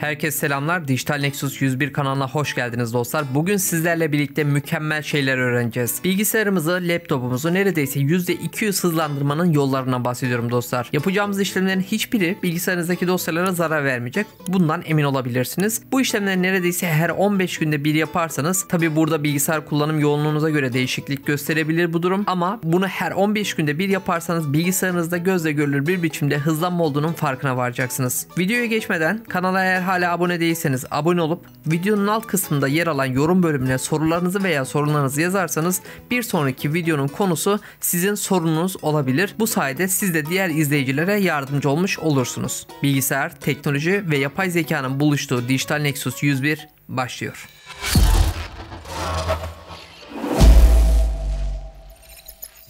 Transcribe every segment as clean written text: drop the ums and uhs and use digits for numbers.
Herkese selamlar. Dijital Nexus 101 kanalına hoş geldiniz dostlar. Bugün sizlerle birlikte mükemmel şeyler öğreneceğiz. Bilgisayarımızı, laptopumuzu neredeyse %200 hızlandırmanın yollarından bahsediyorum dostlar. Yapacağımız işlemlerin hiçbiri bilgisayarınızdaki dosyalara zarar vermeyecek. Bundan emin olabilirsiniz. Bu işlemleri neredeyse her 15 günde bir yaparsanız, tabi burada bilgisayar kullanım yoğunluğunuza göre değişiklik gösterebilir bu durum. Ama bunu her 15 günde bir yaparsanız bilgisayarınızda gözle görülür bir biçimde hızlanma olduğunun farkına varacaksınız. Videoya geçmeden kanala eğer hala abone değilseniz abone olup videonun alt kısmında yer alan yorum bölümüne sorularınızı veya sorunlarınızı yazarsanız bir sonraki videonun konusu sizin sorununuz olabilir. Bu sayede siz de diğer izleyicilere yardımcı olmuş olursunuz. Bilgisayar, teknoloji ve yapay zekanın buluştuğu Dijital Nexus 101 başlıyor.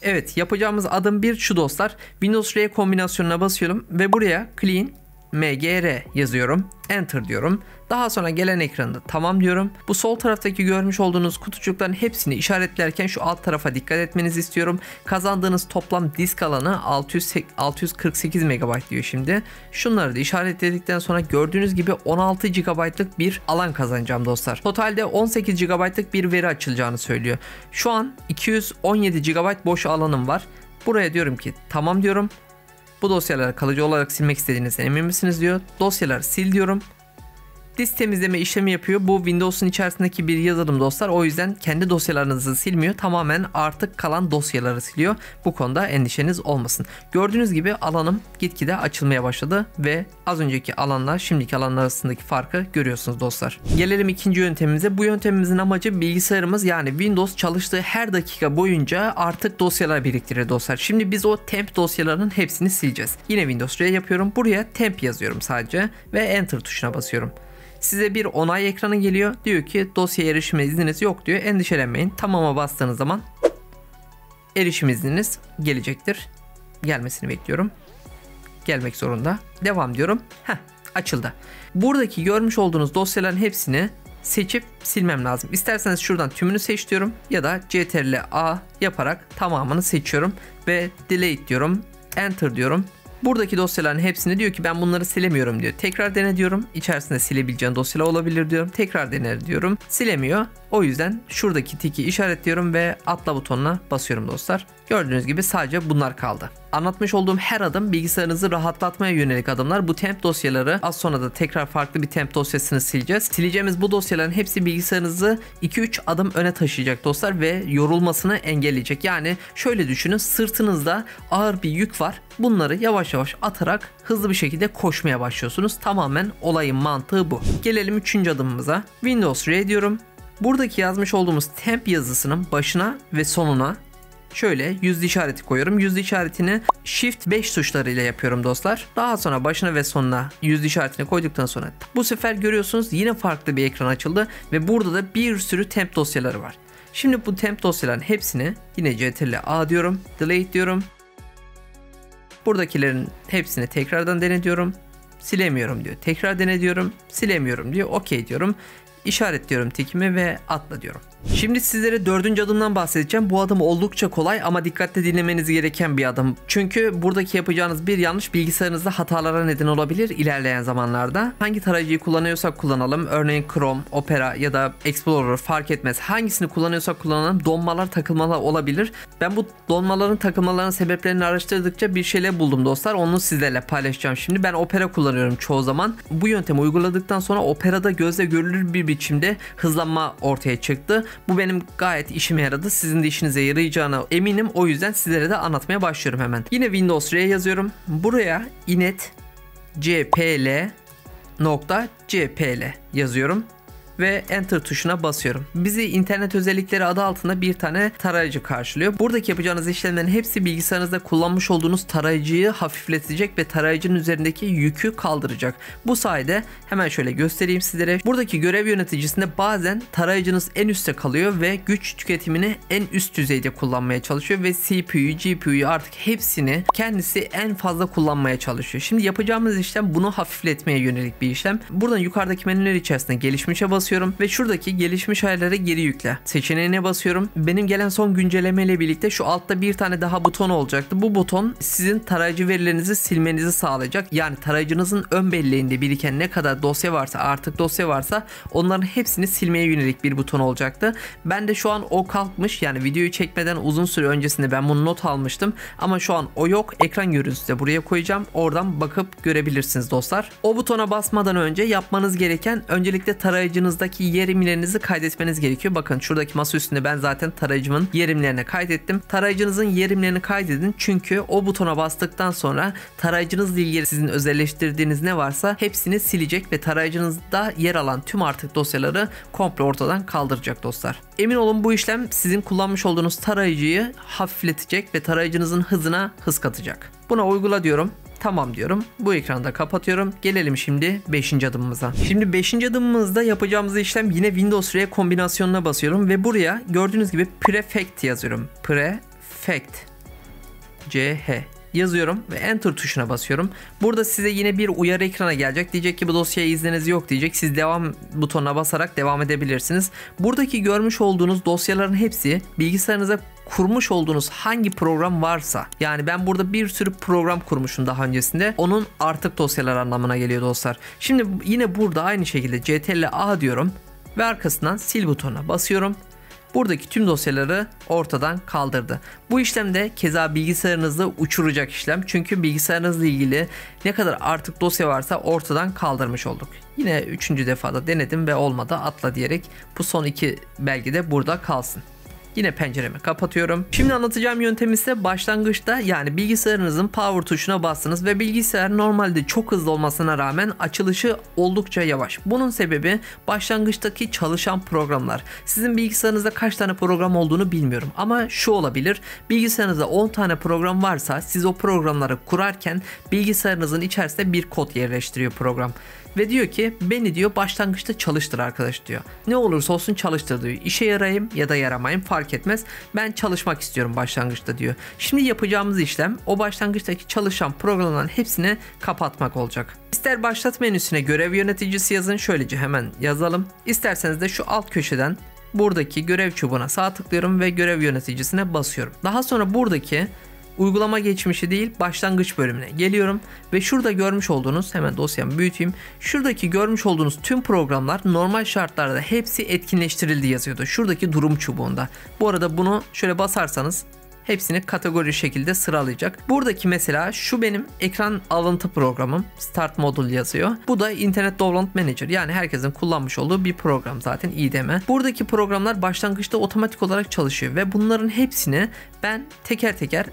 Evet, yapacağımız adım bir şu dostlar. Windows R kombinasyonuna basıyorum ve buraya clean mgr yazıyorum. Enter diyorum. Daha sonra gelen ekranda tamam diyorum. Bu sol taraftaki görmüş olduğunuz kutucukların hepsini işaretlerken şu alt tarafa dikkat etmenizi istiyorum. Kazandığınız toplam disk alanı 648 MB diyor şimdi. Şunları da işaretledikten sonra gördüğünüz gibi 16 GB'lık bir alan kazanacağım dostlar. Totalde 18 GB'lık bir veri açılacağını söylüyor. Şu an 217 GB boş alanım var. Buraya diyorum ki tamam diyorum. Bu dosyaları kalıcı olarak silmek istediğinizden emin misiniz diyor. Dosyaları sil diyorum. Disk temizleme işlemi yapıyor. Bu Windows'un içerisindeki bir yazılım dostlar. O yüzden kendi dosyalarınızı silmiyor. Tamamen artık kalan dosyaları siliyor. Bu konuda endişeniz olmasın. Gördüğünüz gibi alanım gitgide açılmaya başladı ve az önceki alanla şimdiki alanlar arasındaki farkı görüyorsunuz dostlar. Gelelim ikinci yöntemimize. Bu yöntemimizin amacı bilgisayarımız yani Windows çalıştığı her dakika boyunca artık dosyalar biriktirir dostlar. Şimdi biz o temp dosyalarının hepsini sileceğiz. Yine Windows R yapıyorum. Buraya temp yazıyorum sadece ve Enter tuşuna basıyorum. Size bir onay ekranı geliyor. Diyor ki dosya erişim izniniz yok diyor. Endişelenmeyin. Tamam'a bastığınız zaman erişim izniniz gelecektir. Gelmesini bekliyorum. Gelmek zorunda. Devam diyorum. Açıldı. Buradaki görmüş olduğunuz dosyaların hepsini seçip silmem lazım. İsterseniz şuradan tümünü seç diyorum. Ya da Ctrl+A yaparak tamamını seçiyorum. Ve delete diyorum. Enter diyorum. Buradaki dosyaların hepsini diyor ki ben bunları silemiyorum diyor. Tekrar dene diyorum. İçerisinde silebileceğin dosyalar olabilir diyorum. Tekrar dene diyorum. Silemiyor. O yüzden şuradaki tiki işaretliyorum ve atla butonuna basıyorum dostlar. Gördüğünüz gibi sadece bunlar kaldı. Anlatmış olduğum her adım bilgisayarınızı rahatlatmaya yönelik adımlar. Bu temp dosyaları az sonra da tekrar farklı bir temp dosyasını sileceğiz. Sileceğimiz bu dosyaların hepsi bilgisayarınızı 2-3 adım öne taşıyacak dostlar ve yorulmasını engelleyecek. Yani şöyle düşünün, sırtınızda ağır bir yük var. Bunları yavaş yavaş atarak hızlı bir şekilde koşmaya başlıyorsunuz. Tamamen olayın mantığı bu. Gelelim 3. adımımıza. Windows R diyorum. Buradaki yazmış olduğumuz temp yazısının başına ve sonuna şöyle yüzlü işareti koyuyorum. Yüzlü işaretini Shift 5 tuşlarıyla yapıyorum dostlar. Daha sonra başına ve sonuna yüzlü işaretini koyduktan sonra bu sefer görüyorsunuz yine farklı bir ekran açıldı ve burada da bir sürü temp dosyaları var. Şimdi bu temp dosyaların hepsini yine Ctrl+A diyorum. Delete diyorum. Buradakilerin hepsini tekrardan dene diyorum. Silemiyorum diyor. Tekrar dene diyorum. Silemiyorum diyor. OK diyorum. İşaretliyorum tikimi ve atla diyorum. Şimdi sizlere 4. adımdan bahsedeceğim. Bu adım oldukça kolay ama dikkatli dinlemeniz gereken bir adım. Çünkü buradaki yapacağınız bir yanlış bilgisayarınızda hatalara neden olabilir ilerleyen zamanlarda. Hangi tarayıcıyı kullanıyorsak kullanalım. Örneğin Chrome, Opera ya da Explorer fark etmez. Hangisini kullanıyorsak kullanalım. Donmalar, takılmalar olabilir. Ben bu donmaların, takılmaların sebeplerini araştırdıkça bir şeyler buldum dostlar. Onu sizlerle paylaşacağım şimdi. Ben Opera kullanıyorum çoğu zaman. Bu yöntemi uyguladıktan sonra Opera'da gözle görülür bir biçimde hızlanma ortaya çıktı. Bu benim gayet işime yaradı. Sizin de işinize yarayacağına eminim. O yüzden sizlere de anlatmaya başlıyorum hemen. Yine Windows R yazıyorum. Buraya inet cpl yazıyorum. Ve Enter tuşuna basıyorum. Bizi internet özellikleri adı altında bir tane tarayıcı karşılıyor. Buradaki yapacağınız işlemlerin hepsi bilgisayarınızda kullanmış olduğunuz tarayıcıyı hafifletecek ve tarayıcının üzerindeki yükü kaldıracak. Bu sayede hemen şöyle göstereyim sizlere. Buradaki görev yöneticisinde bazen tarayıcınız en üstte kalıyor ve güç tüketimini en üst düzeyde kullanmaya çalışıyor ve CPU'yu, GPU'yu artık hepsini kendisi en fazla kullanmaya çalışıyor. Şimdi yapacağımız işlem bunu hafifletmeye yönelik bir işlem. Buradan yukarıdaki menüler içerisinde gelişmişe basıyoruz. basıyorum ve şuradaki gelişmiş ayarları geri yükle seçeneğine basıyorum. Benim gelen son güncelleme ile birlikte şu altta bir tane daha buton olacaktı. Bu buton sizin tarayıcı verilerinizi silmenizi sağlayacak. Yani tarayıcınızın ön belleğinde biriken ne kadar dosya varsa, artık dosya varsa onların hepsini silmeye yönelik bir buton olacaktı. Ben de şu an o kalkmış. Yani videoyu çekmeden uzun süre öncesinde ben bunu not almıştım. Ama şu an o yok. Ekran görüntüsü de buraya koyacağım. Oradan bakıp görebilirsiniz dostlar. O butona basmadan önce yapmanız gereken öncelikle tarayıcınızdaki yerimlerinizi kaydetmeniz gerekiyor. Bakın şuradaki masa üstünde ben zaten tarayıcımın yerimlerine kaydettim. Tarayıcınızın yerimlerini kaydedin. Çünkü o butona bastıktan sonra tarayıcınızla ilgili sizin özelleştirdiğiniz ne varsa hepsini silecek ve tarayıcınızda yer alan tüm artık dosyaları komple ortadan kaldıracak dostlar. Emin olun bu işlem sizin kullanmış olduğunuz tarayıcıyı hafifletecek ve tarayıcınızın hızına hız katacak. Buna uygula diyorum. Tamam diyorum. Bu ekranı da kapatıyorum. Gelelim şimdi 5. adımımıza. Şimdi 5. adımımızda yapacağımız işlem yine Windows R kombinasyonuna basıyorum ve buraya gördüğünüz gibi prefect yazıyorum. Prefect CH yazıyorum ve Enter tuşuna basıyorum. Burada size yine bir uyarı ekrana gelecek. Diyecek ki bu dosyaya izniniz yok diyecek. Siz devam butonuna basarak devam edebilirsiniz. Buradaki görmüş olduğunuz dosyaların hepsi bilgisayarınıza kurmuş olduğunuz hangi program varsa, yani ben burada bir sürü program kurmuşum daha öncesinde, onun artık dosyalar anlamına geliyor dostlar. Şimdi yine burada aynı şekilde CTRL-A diyorum ve arkasından sil butonuna basıyorum. Buradaki tüm dosyaları ortadan kaldırdı. Bu işlem de keza bilgisayarınızda uçuracak işlem. Çünkü bilgisayarınızla ilgili ne kadar artık dosya varsa ortadan kaldırmış olduk. Yine 3. defada denedim ve olmadı, atla diyerek bu son 2 belge de burada kalsın. Yine penceremi kapatıyorum. Şimdi anlatacağım yöntem ise başlangıçta, yani bilgisayarınızın power tuşuna bastınız ve bilgisayar normalde çok hızlı olmasına rağmen açılışı oldukça yavaş. Bunun sebebi başlangıçtaki çalışan programlar. Sizin bilgisayarınızda kaç tane program olduğunu bilmiyorum ama şu olabilir. Bilgisayarınızda 10 tane program varsa siz o programları kurarken bilgisayarınızın içerisinde bir kod yerleştiriyor program. Ve diyor ki beni diyor başlangıçta çalıştır arkadaş diyor. Ne olursa olsun çalıştır diyor. İşe yarayayım ya da yaramayayım fark etmez. Ben çalışmak istiyorum başlangıçta diyor. Şimdi yapacağımız işlem o başlangıçtaki çalışan programların hepsini kapatmak olacak. İster başlat menüsüne görev yöneticisi yazın. Şöylece hemen yazalım. İsterseniz de şu alt köşeden buradaki görev çubuğuna sağ tıklıyorum ve görev yöneticisine basıyorum. Daha sonra buradaki uygulama geçmişi değil başlangıç bölümüne geliyorum ve şurada görmüş olduğunuz, hemen dosyamı büyüteyim. Şuradaki görmüş olduğunuz tüm programlar normal şartlarda hepsi etkinleştirildi yazıyordu. Şuradaki durum çubuğunda. Bu arada bunu şöyle basarsanız hepsini kategori şekilde sıralayacak. Buradaki mesela şu benim ekran alıntı programım. Start Module yazıyor. Bu da Internet Download Manager. Yani herkesin kullanmış olduğu bir program zaten, IDM. Buradaki programlar başlangıçta otomatik olarak çalışıyor ve bunların hepsini ben teker teker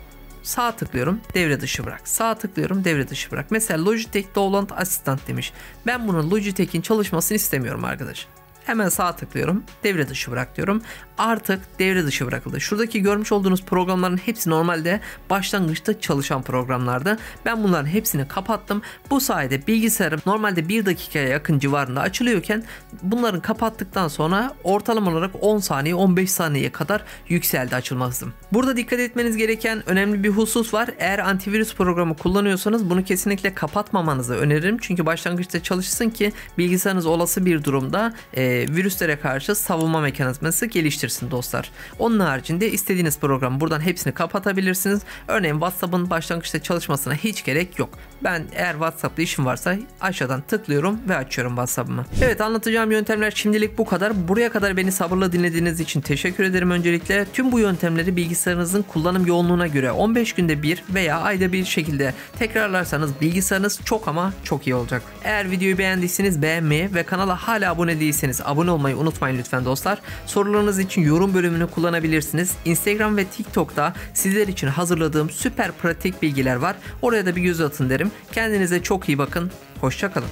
sağ tıklıyorum, devre dışı bırak. Sağ tıklıyorum, devre dışı bırak. Mesela Logitech Download Assistant demiş. Ben bunun Logitech'in çalışmasını istemiyorum arkadaş. Hemen sağ tıklıyorum, devre dışı bırak diyorum. Artık devre dışı bırakıldı. Şuradaki görmüş olduğunuz programların hepsi normalde başlangıçta çalışan programlardı. Ben bunların hepsini kapattım. Bu sayede bilgisayarım normalde 1 dakikaya yakın civarında açılıyorken bunların kapattıktan sonra ortalama olarak 10 saniye 15 saniyeye kadar yükseldi açılma hızım. Burada dikkat etmeniz gereken önemli bir husus var. Eğer antivirüs programı kullanıyorsanız bunu kesinlikle kapatmamanızı öneririm. Çünkü başlangıçta çalışsın ki bilgisayarınız olası bir durumda virüslere karşı savunma mekanizması geliştirsin dostlar. Onun haricinde istediğiniz programı buradan hepsini kapatabilirsiniz. Örneğin WhatsApp'ın başlangıçta çalışmasına hiç gerek yok. Ben eğer WhatsApp'ta işim varsa aşağıdan tıklıyorum ve açıyorum WhatsApp'ımı. Evet, anlatacağım yöntemler şimdilik bu kadar. Buraya kadar beni sabırla dinlediğiniz için teşekkür ederim öncelikle. Tüm bu yöntemleri bilgisayarınızın kullanım yoğunluğuna göre 15 günde bir veya ayda bir şekilde tekrarlarsanız bilgisayarınız çok ama çok iyi olacak. Eğer videoyu beğendiyseniz beğenmeyi ve kanala hala abone değilseniz abone olmayı unutmayın lütfen dostlar. Sorularınız için yorum bölümünü kullanabilirsiniz. Instagram ve TikTok'ta sizler için hazırladığım süper pratik bilgiler var. Oraya da bir göz atın derim. Kendinize çok iyi bakın. Hoşça kalın.